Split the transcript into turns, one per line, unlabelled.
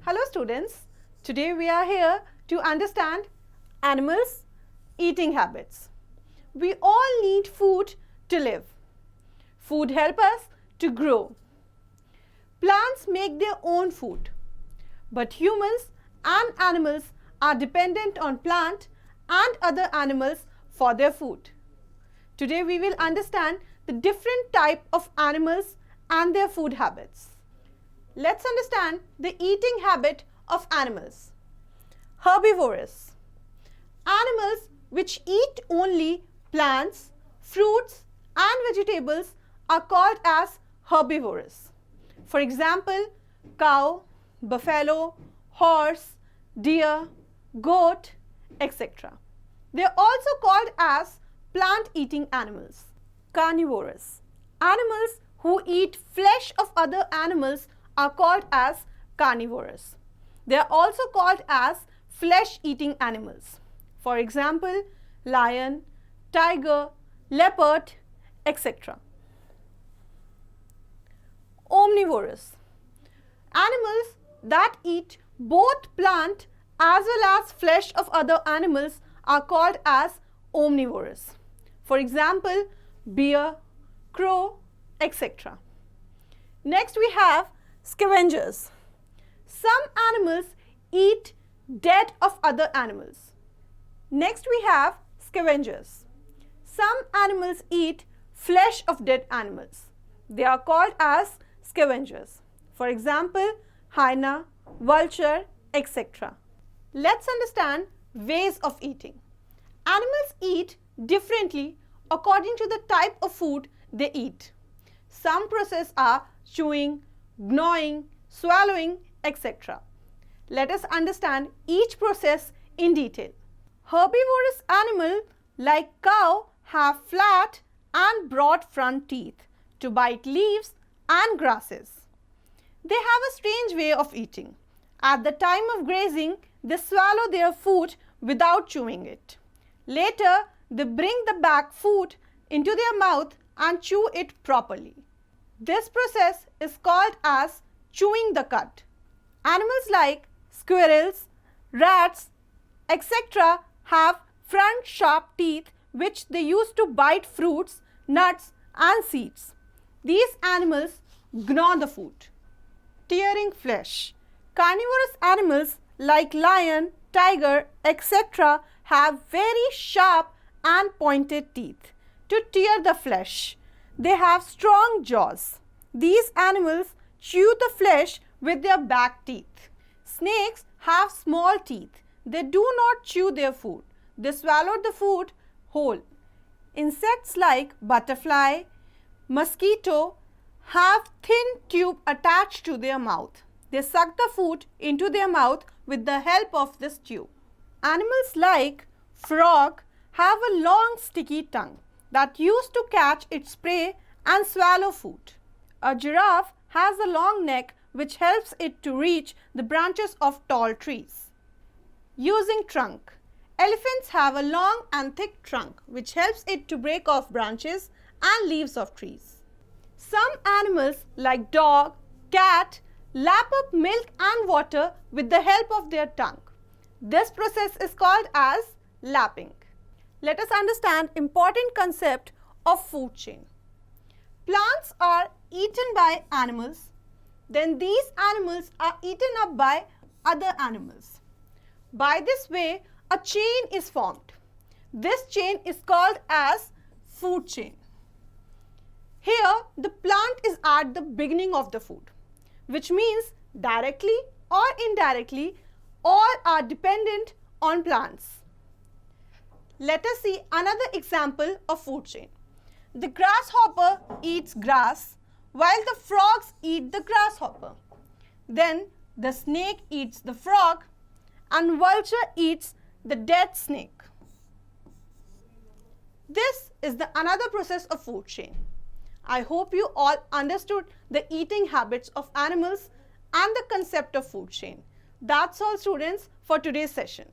Hello students, today we are here to understand animals' eating habits. We all need food to live. Food helps us to grow. Plants make their own food, but humans and animals are dependent on plant and other animals for their food. Today we will understand the different type of animals and their food habits. Let's understand the eating habit of animals. Herbivorous. Animals which eat only plants, fruits and vegetables are called as herbivorous. For example, cow, buffalo, horse, deer, goat, etc. They are also called as plant-eating animals. Carnivorous. Animals who eat flesh of other animals are called as carnivorous. They are also called as flesh-eating animals. For example, lion, tiger, leopard, etc. Omnivorous. Animals that eat both plant as well as flesh of other animals are called as omnivorous. For example, bear, crow, etc. Next we have scavengers. Some animals eat dead of other animals. Next we have scavengers. Some animals eat flesh of dead animals. They are called as scavengers. For example, hyena, vulture, etc. Let's understand ways of eating. Animals eat differently according to the type of food they eat. Some processes are chewing, gnawing, swallowing, etc. Let us understand each process in detail. Herbivorous animals like cow have flat and broad front teeth to bite leaves and grasses. They have a strange way of eating. At the time of grazing, they swallow their food without chewing it. Later, they bring the back food into their mouth and chew it properly. This process is called as chewing the cud. Animals like squirrels, rats, etc. have front sharp teeth which they use to bite fruits, nuts and seeds. These animals gnaw the food. Tearing flesh. Carnivorous animals like lion, tiger, etc. have very sharp and pointed teeth to tear the flesh. They have strong jaws. These animals chew the flesh with their back teeth. Snakes have small teeth. They do not chew their food. They swallow the food whole. Insects like butterfly, mosquito have thin tube attached to their mouth. They suck the food into their mouth with the help of this tube. Animals like frog have a long sticky tongue that used to catch its prey and swallow food. A giraffe has a long neck which helps it to reach the branches of tall trees. Using trunk. Elephants have a long and thick trunk which helps it to break off branches and leaves of trees. Some animals like dog, cat lap up milk and water with the help of their tongue. This process is called as lapping. Let us understand important concept of food chain. Plants are eaten by animals, then these animals are eaten up by other animals. By this way, a chain is formed. This chain is called as food chain. Here, the plant is at the beginning of the food, which means directly or indirectly, all are dependent on plants. Let us see another example of food chain. The grasshopper eats grass while the frogs eat the grasshopper. Then the snake eats the frog and vulture eats the dead snake. This is the another process of food chain. I hope you all understood the eating habits of animals and the concept of food chain. That's all students for today's session.